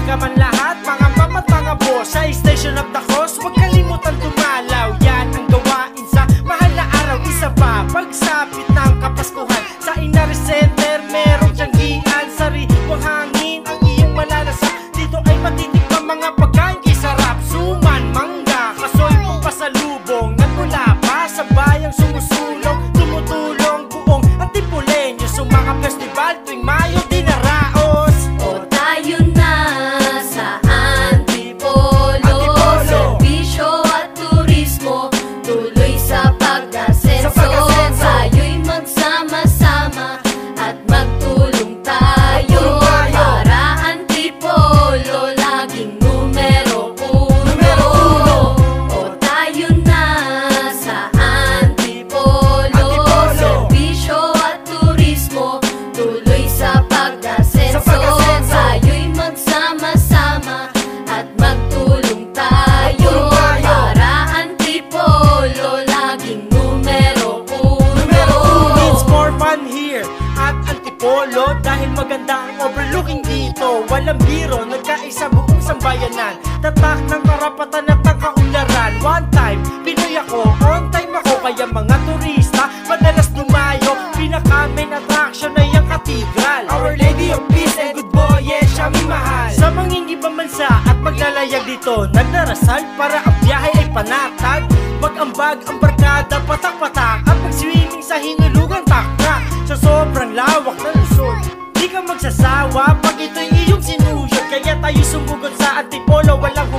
welcome ang lahat, mga mama't mga boss. Sa Station of the Cross, huwag kalimutan dumalaw. Yan ang gawain sa mahal na araw. Isa pa, pagsapit ng Kapaskuhan, sa Inari Center merong tiyanggian. Sariwang hangin ang iyong malalasan. Dito ay matitikman mga pagkain sarap. Suman, mangga, kasoy pong pasalubong. Nagmula pa sa bayang sumusulong, tumutulong buong Antipoleño sa mga festival tuwing Mayo dinaraos. O tayo na sa Antipolo, serbisyo at turismo, tuloy sa pag-asenso. Tayo'y magsama-sama at magtulong tayo para Antipolo laging numero uno. O tayo na sa Antipolo, serbisyo at turismo, tuloy sa pag-asenso. Tayo'y magsama-sama at magtulong tayo para Antipolo laging numero uno. It's more fun here at Antipolo dahil maganda ang overlooking dito. Walang biro, nagkaisa buong sambayanan. Tatak ng karapatan at ng kaunlaran. One time, Pinoy ako, on time ako. Kaya mga turista, madalas dumayo. Pinaka-main attraction ay ang Cathedral, Our Lady of Peace and Good Boy, yes, siya may mahal. Sa mangingibang bansa at maglalayag dito, nagdarasal para ang biyahe ay panatag. Mag-ambag ang barkada, patak-patak, at mag-swimming sa hinulugang takrak. Sa sobrang lawak ng Luzon, di ka magsasawa pag ito'y iyong sinuyod. Kaya tayo sumugod sa Antipolo, walang